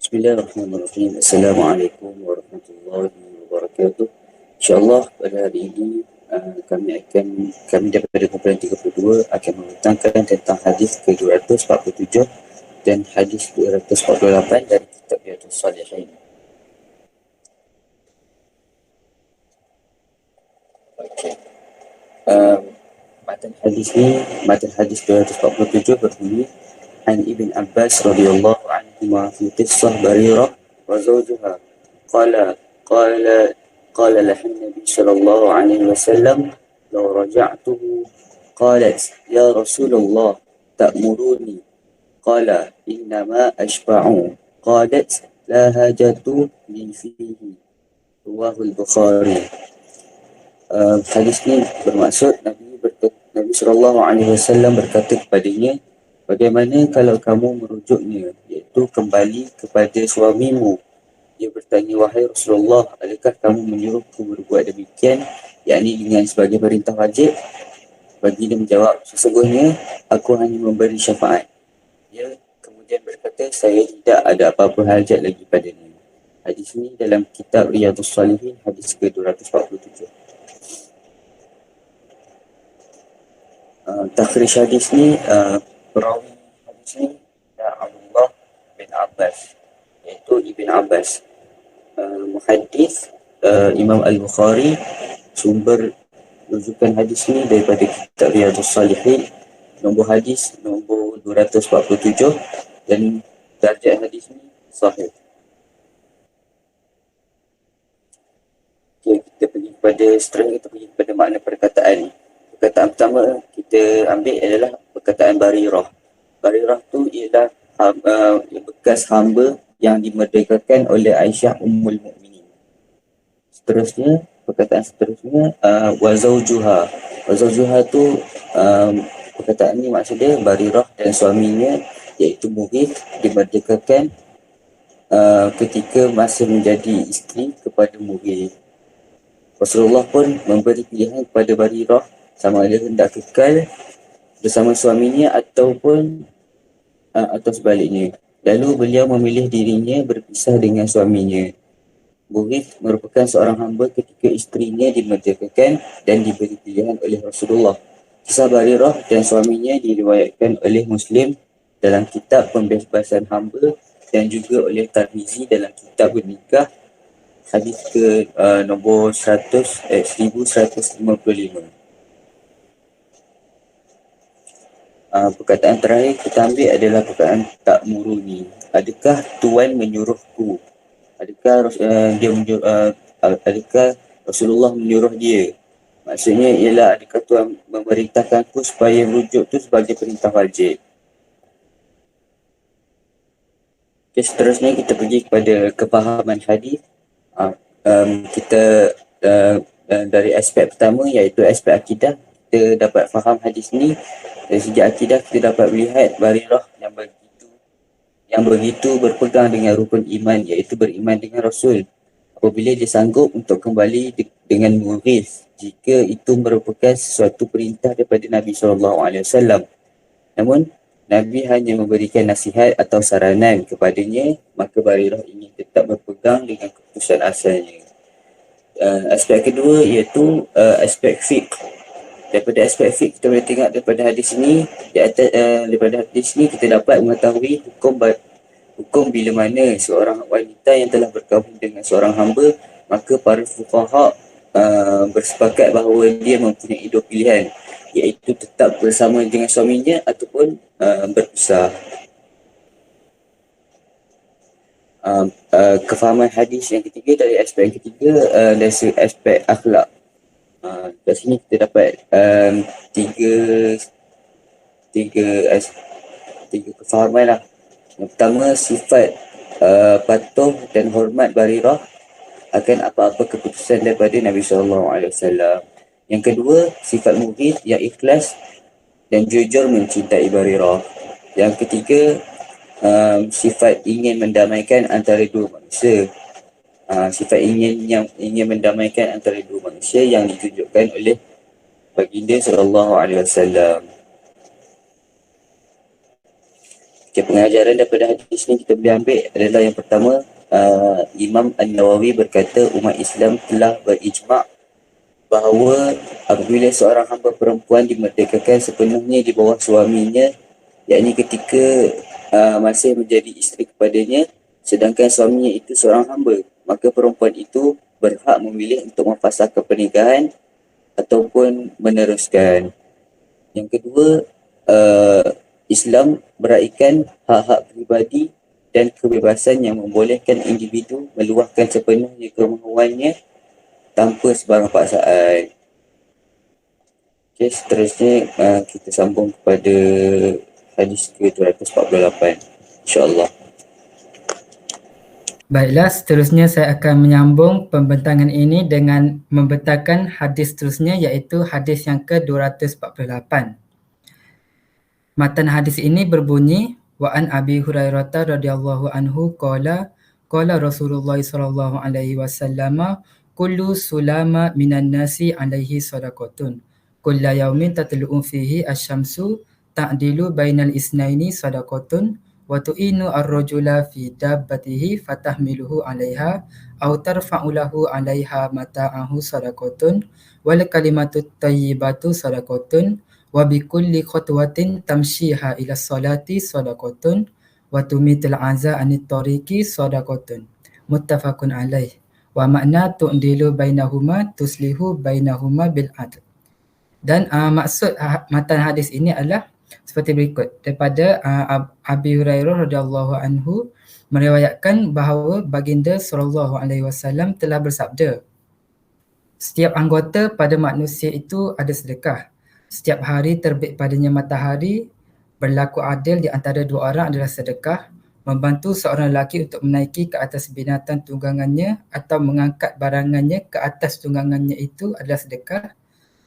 Bismillahirrahmanirrahim. Assalamualaikum warahmatullahi wabarakatuh. InsyaAllah pada hari ini kami daripada kumpulan 32 akan membentangkan tentang hadis ke-247 dan hadis 248 dari kitab Riyadhus Shalihin. Okey. Matan hadis 247 berbunyi عن ابن عباس رضي الله عنهما في قصة بريرة وزوجها قال قال قال لها النبي صلى الله عليه وسلم لو رجعته قالت يا رسول الله تأمروني قال إنما أشبع قالت لا حاجة لي فيه رواه البخاري. Hadis ni bermaksud Nabi SAW berkata kepadanya, bagaimana kalau kamu merujuknya, iaitu kembali kepada suamimu? Dia bertanya, wahai Rasulullah, adakah kamu menyuruhku berbuat demikian, yakni dengan sebagai perintah wajib? Baginda menjawab, sesungguhnya aku hanya memberi syafaat. Dia kemudian berkata, saya tidak ada apa-apa hajat lagi padanya. Hadis ini dalam kitab Riyadhus Shalihin, hadis ke-247. Takhrij hadis ni, perawi hadis ni Abdullah bin Abbas, iaitu Ibn Abbas. Muhaddis Imam Al-Bukhari, sumber rujukan hadis ni daripada kitab Riyadhus Shalihin, nombor hadis nombor 247 dan darjat hadis ni sahih. Okay, kita pergi kepada makna perkataan. Perkataan pertama kita ambil adalah perkataan Barirah. Barirah tu ialah bekas hamba yang dimerdekakan oleh Aisyah Ummul Mukminin. Seterusnya, perkataan seterusnya wazaujuha. Wazaujuha tu perkataan ni maksudnya Barirah dan suaminya iaitu Mughith dimerdekakan ketika masih menjadi isteri kepada Mughith. Rasulullah pun memberi pilihan kepada Barirah sama ada hendak kekal bersama suaminya ataupun atau sebaliknya. Lalu beliau memilih dirinya berpisah dengan suaminya. Mughith merupakan seorang hamba ketika isterinya dimerdekakan dan diberi pilihan oleh Rasulullah. Kisah Barirah dan suaminya diriwayatkan oleh Muslim dalam kitab Pembebasan Hamba dan juga oleh Tirmizi dalam kitab Nikah, hadis ke nombor 1155. Perkataan terakhir kita ambil adalah perkataan ta'muruni. Adakah Tuan menyuruhku? Adakah adakah Rasulullah menyuruh dia? Maksudnya ialah adakah Tuan memerintahkanku supaya merujuk tu sebagai perintah wajib? Okay, seterusnya kita pergi kepada kefahaman hadis. Kita dari aspek pertama iaitu aspek akidah, kita dapat faham hadis ni. Dari segi akidah kita dapat melihat Barirah yang begitu berpegang dengan rukun iman, iaitu beriman dengan Rasul, apabila dia sanggup untuk kembali dengan Mughith jika itu merupakan sesuatu perintah daripada Nabi SAW. Namun Nabi hanya memberikan nasihat atau saranan kepadanya, maka Barirah ingin tetap berpegang dengan keputusan asalnya. Aspek kedua iaitu aspek fiqh. Daripada aspek fiqh kita boleh tengok daripada hadis ni, daripada hadis ni kita dapat mengetahui hukum bila mana seorang wanita yang telah berkahwin dengan seorang hamba, maka para fuqaha bersepakat bahawa dia mempunyai dua pilihan, iaitu tetap bersama dengan suaminya ataupun berpisah. Kefahaman hadis yang ketiga, dari aspek yang ketiga, dari aspek akhlak. Kat sini kita dapat tiga kefahaman lah. Yang pertama, sifat patuh dan hormat Barirah akan apa-apa keputusan daripada Nabi SAW. Yang kedua, sifat Mughith yang ikhlas dan jujur mencintai Barirah. Yang ketiga, sifat ingin mendamaikan antara dua manusia. Sifat ingin mendamaikan antara dua manusia yang ditunjukkan oleh Baginda SAW. Okay, pengajaran daripada hadis ni kita boleh ambil adalah yang pertama, Imam An-Nawawi berkata umat Islam telah berijma' bahawa apabila seorang hamba perempuan dimerdekakan sepenuhnya di bawah suaminya, yakni ketika masih menjadi isteri kepadanya, sedangkan suaminya itu seorang hamba, maka perempuan itu berhak memilih untuk memfasahkan pernikahan ataupun meneruskan. Yang kedua, Islam beraikan hak-hak pribadi dan kebebasan yang membolehkan individu meluahkan sepenuhnya kemahuannya tanpa sebarang paksaan. Okay, seterusnya kita sambung kepada hadis ke-248, insyaAllah. Baiklah, seterusnya saya akan menyambung pembentangan ini dengan membentangkan hadis seterusnya, iaitu hadis yang ke-248. Matan hadis ini berbunyi, wa an Abi Hurairah radhiyallahu anhu qala Rasulullah sallallahu alaihi wasallam kullu sulama minan nasi alaihi sadaqatun kulla yaumin tatlu'u fihi asy-syamsu ta'dilu bainal isnaini sadaqatun wa tu'inu ar-rajula fi dabbatihi fatahmiluhu 'alaiha aw tarfa'u lahu 'alaiha mata'ahu sadaqatun wal kalimatu thayyibatu sadaqatun wa bi kulli khatwatin tamshiha ila salati sadaqatun wa tumitul aza anit tariqi sadaqatun muttafaqun alaih wa makna tu'dilu bainahuma tuslihu bainahuma bil adl. Dan maksud matan hadis ini adalah seperti berikut. Daripada Abi Hurairah radhiyallahu anhu meriwayatkan bahawa baginda sallallahu alaihi wasallam telah bersabda, setiap anggota pada manusia itu ada sedekah. Setiap hari terbit padanya matahari, berlaku adil di antara dua orang adalah sedekah. Membantu seorang lelaki untuk menaiki ke atas binatang tunggangannya atau mengangkat barangannya ke atas tunggangannya itu adalah sedekah.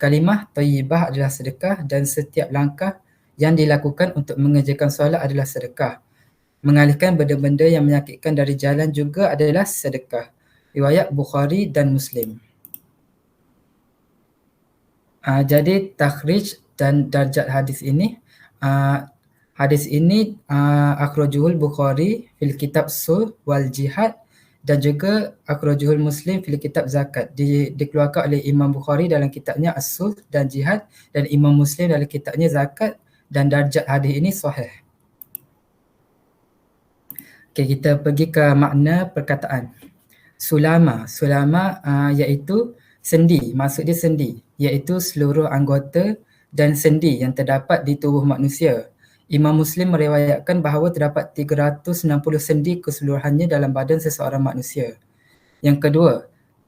Kalimah thayyibah adalah sedekah dan setiap langkah yang dilakukan untuk mengerjakan solat adalah sedekah. Mengalihkan benda-benda yang menyakitkan dari jalan juga adalah sedekah. Riwayat Bukhari dan Muslim. Jadi takhrij dan darjat hadis ini, akhrajuhul Bukhari fil kitab sul wal jihad dan juga akhrajuhul Muslim fil kitab zakat. Dikeluarkan oleh Imam Bukhari dalam kitabnya as-sul dan jihad dan Imam Muslim dalam kitabnya zakat, dan darjat hadis ini sahih. Okay, kita pergi ke makna perkataan. Sulama iaitu sendi, maksud dia sendi, iaitu seluruh anggota dan sendi yang terdapat di tubuh manusia. Imam Muslim meriwayatkan bahawa terdapat 360 sendi keseluruhannya dalam badan seseorang manusia. Yang kedua,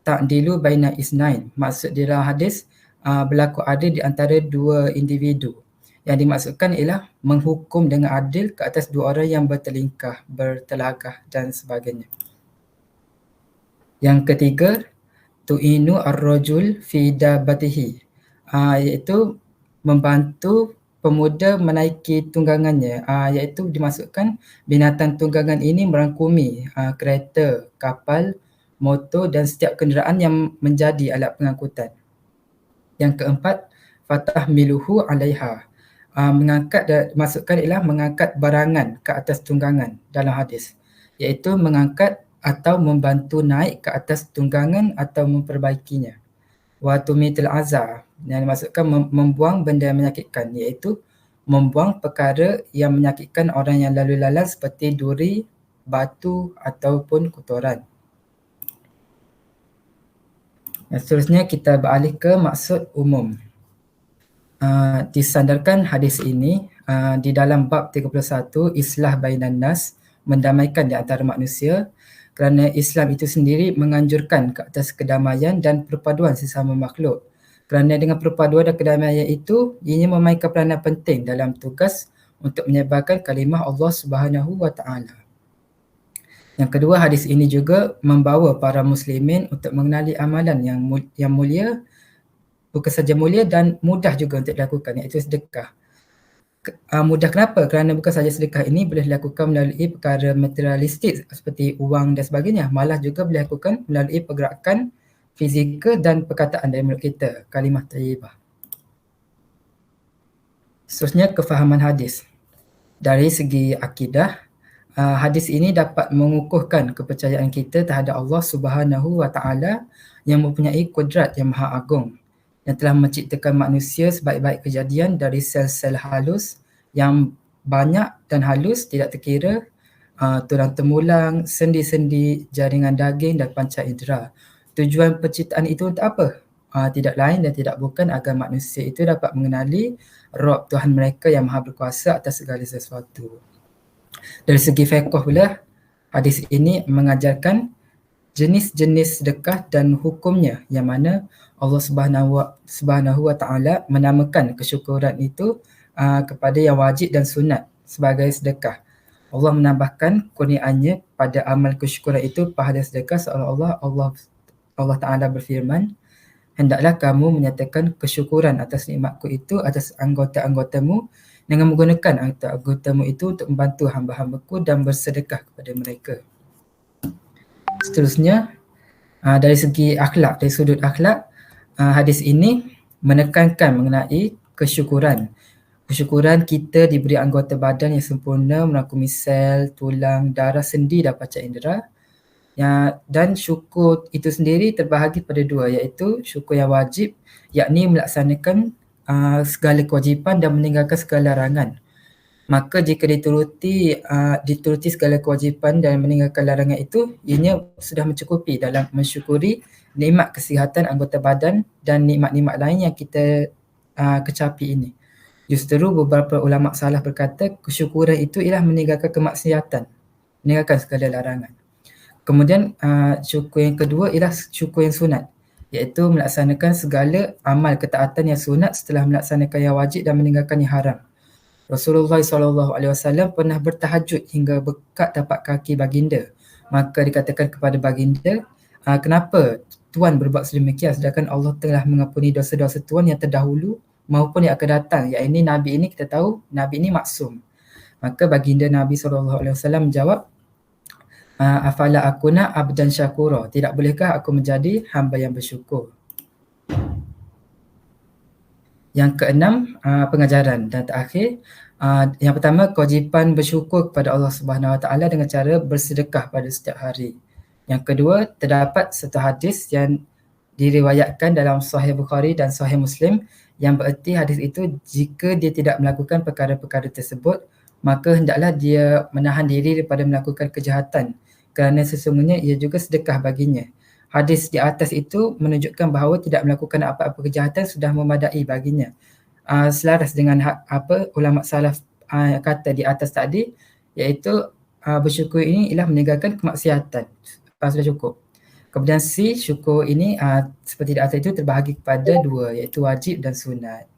ta'dilu baina isnain, maksud dia dalam hadis berlaku adil di antara dua individu. Yang dimaksudkan ialah menghukum dengan adil ke atas dua orang yang bertelagah dan sebagainya. Yang ketiga, tu'inu ar-rajul fi dabbatihi, iaitu membantu pemuda menaiki tunggangannya, iaitu dimaksudkan binatang tunggangan ini merangkumi kereta, kapal, motor dan setiap kenderaan yang menjadi alat pengangkutan. Yang keempat, fatahmiluhu 'alaiha, maksudkan ialah mengangkat barangan ke atas tunggangan dalam hadis, iaitu mengangkat atau membantu naik ke atas tunggangan atau memperbaikinya. Wa tumitul aza, yang dimaksudkan membuang benda yang menyakitkan, iaitu membuang perkara yang menyakitkan orang yang lalu lalang seperti duri, batu ataupun kotoran. Dan seterusnya kita beralih ke maksud umum. Disandarkan hadis ini di dalam bab 31, Islah bainan nas, mendamaikan di antara manusia, kerana Islam itu sendiri menganjurkan ke atas kedamaian dan perpaduan sesama makhluk. Kerana dengan perpaduan dan kedamaian itu, ianya memainkan peranan penting dalam tugas untuk menyebarkan kalimah Allah Subhanahu wa Ta'ala. Yang kedua, hadis ini juga membawa para muslimin untuk mengenali amalan yang mulia, bukan saja mulia dan mudah juga untuk dilakukan, iaitu sedekah. Mudah kenapa? Kerana bukan sahaja sedekah ini boleh dilakukan melalui perkara materialistik seperti wang dan sebagainya, malah juga boleh dilakukan melalui pergerakan fizikal dan perkataan dari mulut kita, kalimah thayyibah. Seterusnya, kefahaman hadis. Dari segi akidah, hadis ini dapat mengukuhkan kepercayaan kita terhadap Allah Subhanahu wa Ta'ala yang mempunyai kudrat yang maha agung, yang telah menciptakan manusia sebaik-baik kejadian dari sel-sel halus yang banyak dan halus tidak terkira, tulang temulang, sendi-sendi, jaringan daging dan panca indera. Tujuan penciptaan itu untuk apa? Tidak lain dan tidak bukan agar manusia itu dapat mengenali Rabb Tuhan mereka yang maha berkuasa atas segala sesuatu. Dari segi fiqh pula, hadis ini mengajarkan jenis-jenis sedekah dan hukumnya, yang mana Allah Subhanahu wa Ta'ala menamakan kesyukuran itu kepada yang wajib dan sunat sebagai sedekah. Allah menambahkan kurniaannya pada amal kesyukuran itu pahala sedekah, seolah-olah Allah Ta'ala berfirman, hendaklah kamu menyatakan kesyukuran atas nikmatku itu atas anggota-anggotamu dengan menggunakan anggota-anggotamu itu untuk membantu hamba-hambaku dan bersedekah kepada mereka. Seterusnya, dari segi akhlak, dari sudut akhlak, hadis ini menekankan mengenai kesyukuran. Kesyukuran kita diberi anggota badan yang sempurna merangkumi sel, tulang, darah, sendi dan panca indera. Dan syukur itu sendiri terbahagi pada dua, iaitu syukur yang wajib, yakni melaksanakan segala kewajipan dan meninggalkan segala larangan. Maka jika dituruti segala kewajipan dan meninggalkan larangan itu, ianya sudah mencukupi dalam mensyukuri nikmat kesihatan anggota badan dan nikmat-nikmat lain yang kita kecapi ini. Justru beberapa ulama salaf berkata kesyukuran itu ialah meninggalkan kemaksiatan, meninggalkan segala larangan. Kemudian syukur yang kedua ialah syukur yang sunat, iaitu melaksanakan segala amal ketaatan yang sunat setelah melaksanakan yang wajib dan meninggalkan yang haram. Rasulullah SAW pernah bertahajud hingga bekat tapak kaki baginda. Maka dikatakan kepada baginda, kenapa Tuan berbuat sedemikian sedangkan Allah telah mengampuni dosa-dosa Tuan yang terdahulu maupun yang akan datang. Yang ini Nabi ini kita tahu, Nabi ini maksum. Maka baginda Nabi SAW menjawab, afala akuna abdan syakura, tidak bolehkah aku menjadi hamba yang bersyukur. Yang keenam, pengajaran, dan terakhir, yang pertama, kewajipan bersyukur kepada Allah Subhanahu Wa Taala dengan cara bersedekah pada setiap hari. Yang kedua, terdapat satu hadis yang diriwayatkan dalam Sahih Bukhari dan Sahih Muslim yang bererti hadis itu jika dia tidak melakukan perkara-perkara tersebut, maka hendaklah dia menahan diri daripada melakukan kejahatan kerana sesungguhnya ia juga sedekah baginya. Hadis di atas itu menunjukkan bahawa tidak melakukan apa-apa kejahatan sudah memadai baginya. Selaras dengan apa ulama salaf kata di atas tadi, iaitu bersyukur ini ialah meninggalkan kemaksiatan. Sudah cukup. Kemudian C, syukur ini seperti di atas itu terbahagi kepada dua, iaitu wajib dan sunat.